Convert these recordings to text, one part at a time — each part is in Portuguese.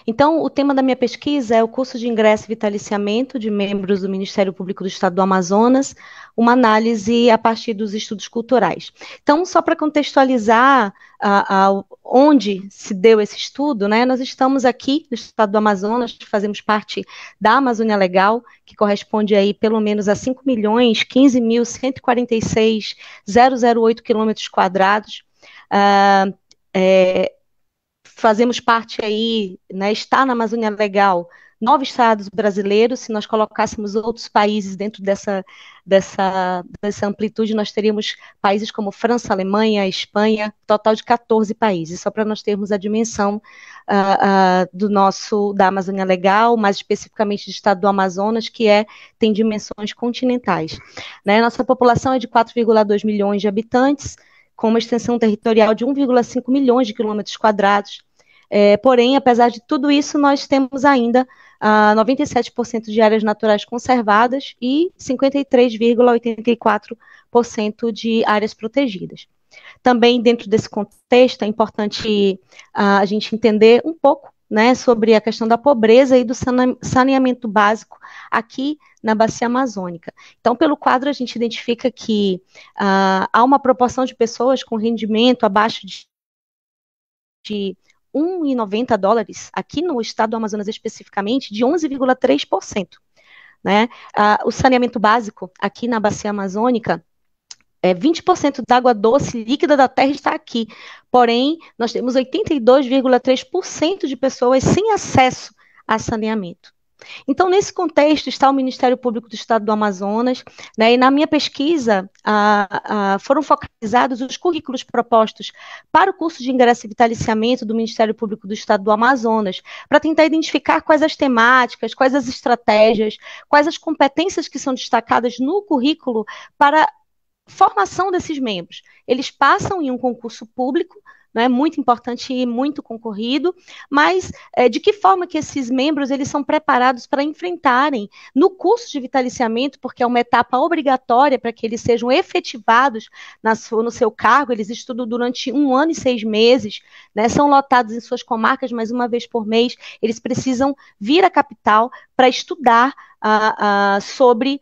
Então, o tema da minha pesquisa é o curso de ingresso e vitaliciamento de membros do Ministério Público do Estado do Amazonas, uma análise a partir dos estudos culturais. Então, só para contextualizar onde se deu esse estudo, né, nós estamos aqui no Estado do Amazonas, fazemos parte da Amazônia Legal, que corresponde aí pelo menos a 5.015.146.008 quilômetros quadrados. Fazemos parte aí, né, está na Amazônia Legal, 9 estados brasileiros. Se nós colocássemos outros países dentro dessa amplitude, nós teríamos países como França, Alemanha, Espanha, total de 14 países, só para nós termos a dimensão da Amazônia Legal, mais especificamente do estado do Amazonas, que tem dimensões continentais. Né? Nossa população é de 4,2 milhões de habitantes, com uma extensão territorial de 1,5 milhões de quilômetros quadrados. Porém, apesar de tudo isso, nós temos ainda 97% de áreas naturais conservadas e 53,84% de áreas protegidas. Também, dentro desse contexto, é importante a gente entender um pouco, né, sobre a questão da pobreza e do saneamento básico aqui na Bacia Amazônica. Então, pelo quadro, a gente identifica que há uma proporção de pessoas com rendimento abaixo de $1,90, aqui no estado do Amazonas especificamente, de 11,3%. Né? O saneamento básico aqui na Bacia Amazônica, 20% da água doce líquida da terra está aqui, porém, nós temos 82,3% de pessoas sem acesso a saneamento. Então, nesse contexto, está o Ministério Público do Estado do Amazonas, né, e na minha pesquisa foram focalizados os currículos propostos para o curso de ingresso e vitaliciamento do Ministério Público do Estado do Amazonas, para tentar identificar quais as temáticas, quais as estratégias, quais as competências que são destacadas no currículo para formação desses membros. Eles passam em um concurso público, né, muito importante e muito concorrido, mas de que forma que esses membros eles são preparados para enfrentarem no curso de vitaliciamento, porque é uma etapa obrigatória para que eles sejam efetivados no seu cargo. Eles estudam durante 1 ano e 6 meses, né, são lotados em suas comarcas, mas uma vez por mês eles precisam vir à capital para estudar sobre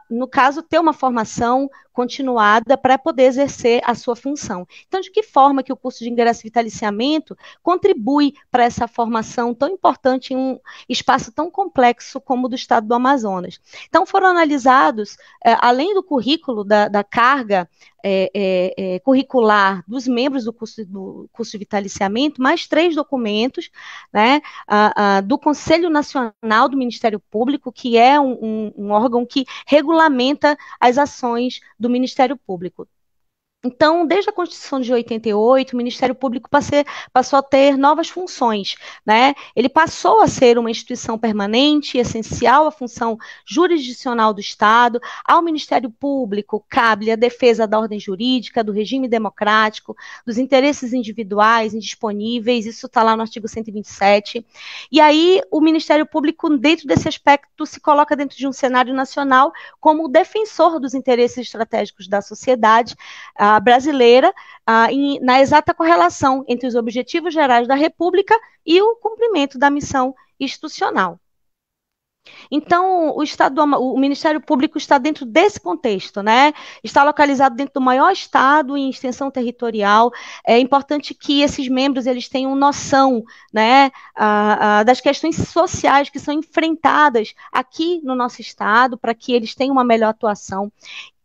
no caso, ter uma formação continuada para poder exercer a sua função. Então, de que forma que o curso de ingresso e vitaliciamento contribui para essa formação tão importante em um espaço tão complexo como o do estado do Amazonas? Então, foram analisados, além do currículo, da carga curricular dos membros do curso de vitaliciamento, mais 3 documentos, né, do Conselho Nacional do Ministério Público, que é um órgão que regulamenta as ações do Ministério Público. Então, desde a Constituição de 88, o Ministério Público passou a ter novas funções, né? Ele passou a ser uma instituição permanente, essencial à função jurisdicional do Estado. Ao Ministério Público cabe a defesa da ordem jurídica, do regime democrático, dos interesses individuais indisponíveis, isso está lá no artigo 127. E aí, o Ministério Público, dentro desse aspecto, se coloca dentro de um cenário nacional como o defensor dos interesses estratégicos da sociedade brasileira, na exata correlação entre os objetivos gerais da República e o cumprimento da missão institucional. Então, o Ministério Público está dentro desse contexto, né? Está localizado dentro do maior estado em extensão territorial. É importante que esses membros eles tenham noção, né, das questões sociais que são enfrentadas aqui no nosso estado, para que eles tenham uma melhor atuação.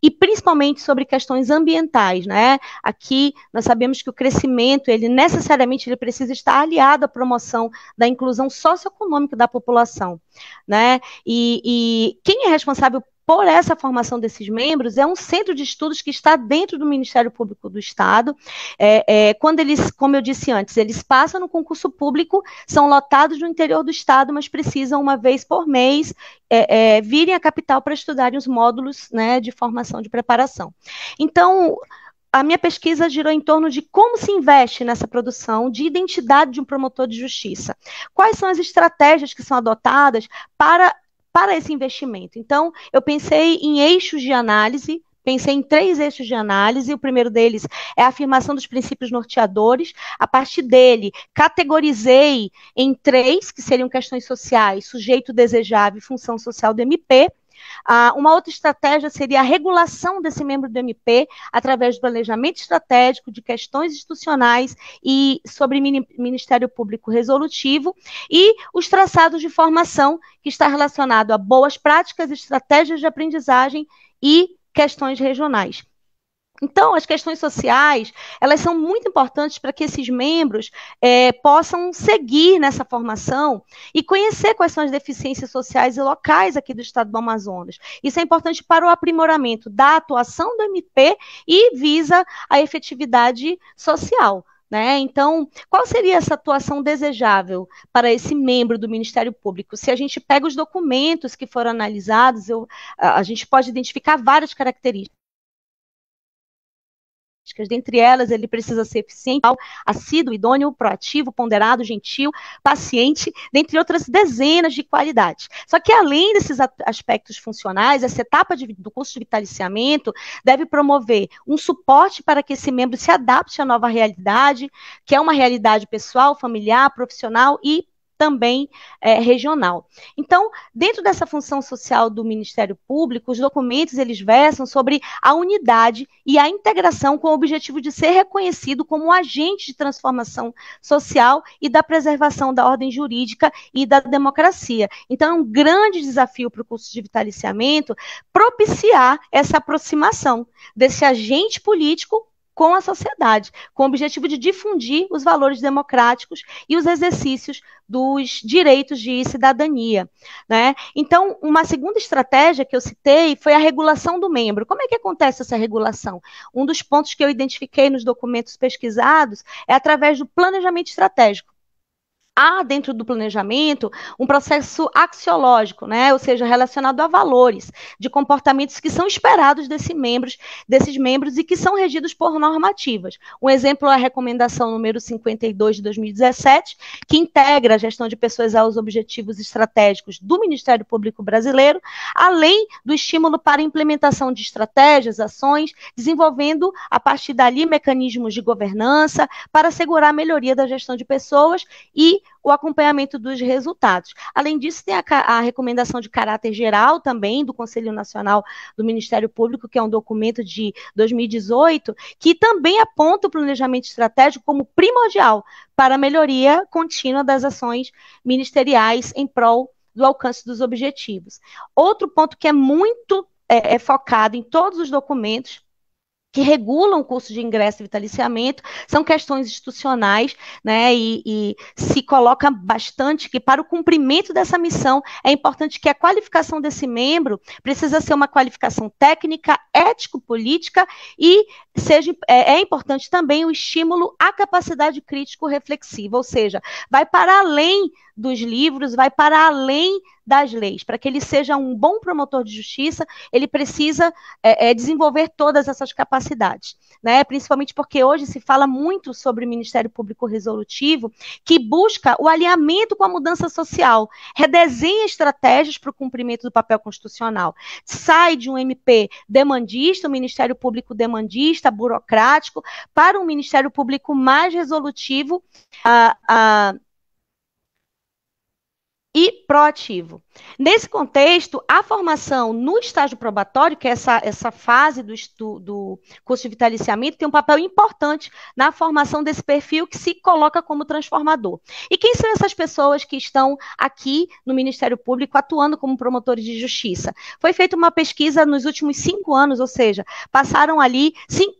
E principalmente sobre questões ambientais, né? Aqui nós sabemos que o crescimento, ele necessariamente ele precisa estar aliado à promoção da inclusão socioeconômica da população, né? E quem é responsável por essa formação desses membros é um centro de estudos que está dentro do Ministério Público do Estado. Quando eles, como eu disse antes, eles passam no concurso público, são lotados no interior do Estado, mas precisam, uma vez por mês, virem à capital para estudarem os módulos, né, de formação de preparação. Então, a minha pesquisa girou em torno de como se investe nessa produção de identidade de um promotor de justiça. Quais são as estratégias que são adotadas para esse investimento? Então, eu pensei em eixos de análise pensei em 3 eixos de análise. O primeiro deles é a afirmação dos princípios norteadores. A partir dele, categorizei em 3, que seriam questões sociais, sujeito desejável e função social do MP. Uma outra estratégia seria a regulação desse membro do MP através do planejamento estratégico, de questões institucionais e sobre Ministério Público resolutivo, e os traçados de formação, que está relacionado a boas práticas, estratégias de aprendizagem e questões regionais. Então, as questões sociais, elas são muito importantes para que esses membros possam seguir nessa formação e conhecer quais são as deficiências sociais e locais aqui do estado do Amazonas. Isso é importante para o aprimoramento da atuação do MP e visa a efetividade social. Né? Então, qual seria essa atuação desejável para esse membro do Ministério Público? Se a gente pega os documentos que foram analisados, a gente pode identificar várias características. Dentre elas, ele precisa ser eficiente, assíduo, idôneo, proativo, ponderado, gentil, paciente, dentre outras dezenas de qualidades. Só que, além desses aspectos funcionais, essa etapa do curso de vitaliciamento deve promover um suporte para que esse membro se adapte à nova realidade, que é uma realidade pessoal, familiar, profissional e também regional. Então, dentro dessa função social do Ministério Público, os documentos eles versam sobre a unidade e a integração com o objetivo de ser reconhecido como um agente de transformação social e da preservação da ordem jurídica e da democracia. Então, é um grande desafio para o curso de vitaliciamento propiciar essa aproximação desse agente político com a sociedade, com o objetivo de difundir os valores democráticos e os exercícios dos direitos de cidadania. Né? Então, uma segunda estratégia que eu citei foi a regulação do membro. Como é que acontece essa regulação? Um dos pontos que eu identifiquei nos documentos pesquisados é através do planejamento estratégico. Há dentro do planejamento um processo axiológico, né? Ou seja, relacionado a valores, de comportamentos que são esperados desses membros e que são regidos por normativas. Um exemplo é a recomendação número 52 de 2017, que integra a gestão de pessoas aos objetivos estratégicos do Ministério Público Brasileiro, além do estímulo para a implementação de estratégias, ações, desenvolvendo a partir dali mecanismos de governança para assegurar a melhoria da gestão de pessoas e o acompanhamento dos resultados. Além disso, tem a recomendação de caráter geral também do Conselho Nacional do Ministério Público, que é um documento de 2018, que também aponta o planejamento estratégico como primordial para a melhoria contínua das ações ministeriais em prol do alcance dos objetivos. Outro ponto que é muito focado em todos os documentos que regulam o curso de ingresso e vitaliciamento, são questões institucionais, né, e se coloca bastante que para o cumprimento dessa missão é importante que a qualificação desse membro precisa ser uma qualificação técnica, ético-política e é importante também o estímulo à capacidade crítico-reflexiva, ou seja, vai para além dos livros, vai para além das leis. Para que ele seja um bom promotor de justiça, ele precisa desenvolver todas essas capacidades, né? Principalmente porque hoje se fala muito sobre o Ministério Público Resolutivo, que busca o alinhamento com a mudança social, redesenha estratégias para o cumprimento do papel constitucional, sai de um MP demandista, um Ministério Público demandista, burocrático, para um Ministério Público mais resolutivo, e proativo. Nesse contexto, a formação no estágio probatório, que é essa fase do curso de vitaliciamento, tem um papel importante na formação desse perfil que se coloca como transformador. E quem são essas pessoas que estão aqui no Ministério Público atuando como promotores de justiça? Foi feita uma pesquisa nos últimos 5 anos, ou seja, passaram ali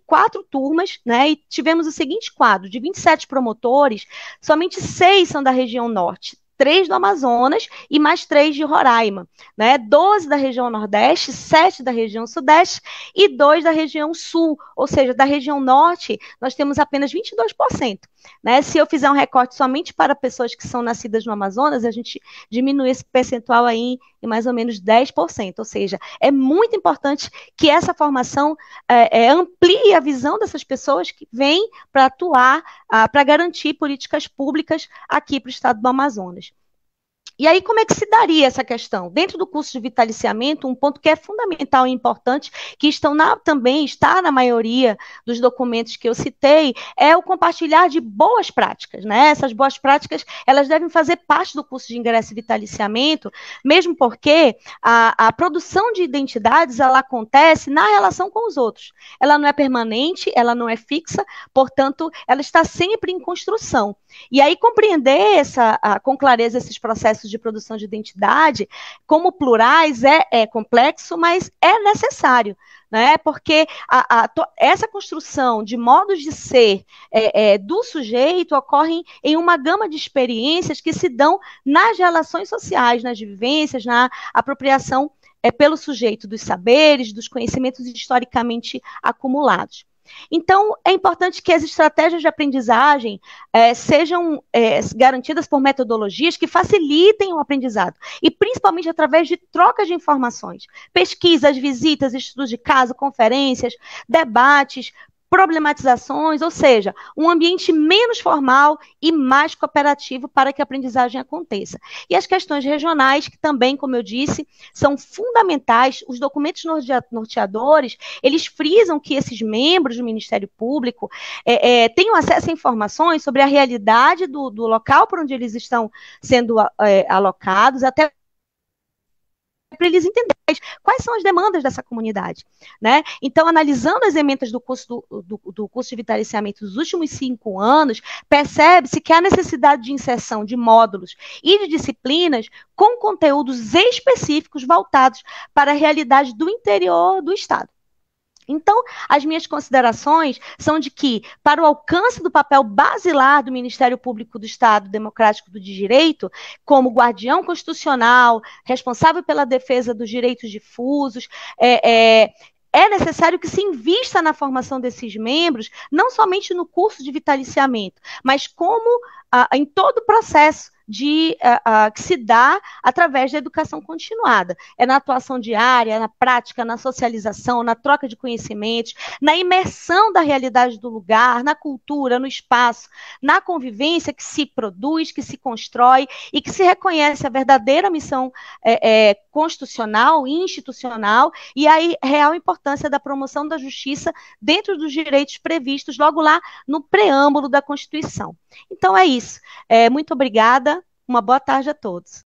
4 turmas, né, e tivemos o seguinte quadro: de 27 promotores, somente 6 são da região norte, 3 do Amazonas e mais 3 de Roraima, né? 12 da região Nordeste, 7 da região Sudeste e 2 da região Sul, ou seja, da região Norte nós temos apenas 22%, né? Se eu fizer um recorte somente para pessoas que são nascidas no Amazonas, a gente diminui esse percentual aí em mais ou menos 10%, ou seja, é muito importante que essa formação amplie a visão dessas pessoas que vêm para atuar, para garantir políticas públicas aqui para o estado do Amazonas. E aí, como é que se daria essa questão? Dentro do curso de vitaliciamento, um ponto que é fundamental e importante, que também está na maioria dos documentos que eu citei, é o compartilhar de boas práticas, né? Essas boas práticas, elas devem fazer parte do curso de ingresso e vitaliciamento, mesmo porque a produção de identidades, ela acontece na relação com os outros. Ela não é permanente, ela não é fixa, portanto, ela está sempre em construção. E aí, compreender com clareza esses processos de produção de identidade, como plurais, é complexo, mas é necessário, né? Porque essa construção de modos de ser do sujeito ocorrem em uma gama de experiências que se dão nas relações sociais, nas vivências, na apropriação pelo sujeito dos saberes, dos conhecimentos historicamente acumulados. Então, é importante que as estratégias de aprendizagem sejam garantidas por metodologias que facilitem o aprendizado, e principalmente através de trocas de informações, pesquisas, visitas, estudos de caso, conferências, debates, problematizações, ou seja, um ambiente menos formal e mais cooperativo para que a aprendizagem aconteça. E as questões regionais, que também, como eu disse, são fundamentais. Os documentos norteadores, eles frisam que esses membros do Ministério Público tenham acesso a informações sobre a realidade do local por onde eles estão sendo alocados, até para eles entenderem quais são as demandas dessa comunidade, né? Então, analisando as emendas do curso de vitaliciamento dos últimos 5 anos, percebe-se que há necessidade de inserção de módulos e de disciplinas com conteúdos específicos voltados para a realidade do interior do Estado. Então, as minhas considerações são de que, para o alcance do papel basilar do Ministério Público do Estado Democrático do Direito, como guardião constitucional, responsável pela defesa dos direitos difusos, é necessário que se invista na formação desses membros, não somente no curso de vitaliciamento, mas como em todo o processo que se dá através da educação continuada. É na atuação diária, na prática, na socialização, na troca de conhecimentos, na imersão da realidade do lugar, na cultura, no espaço, na convivência que se produz, que se constrói e que se reconhece a verdadeira missão constitucional e institucional e a real importância da promoção da justiça dentro dos direitos previstos logo lá no preâmbulo da Constituição. Então é isso. Muito obrigada. Uma boa tarde a todos.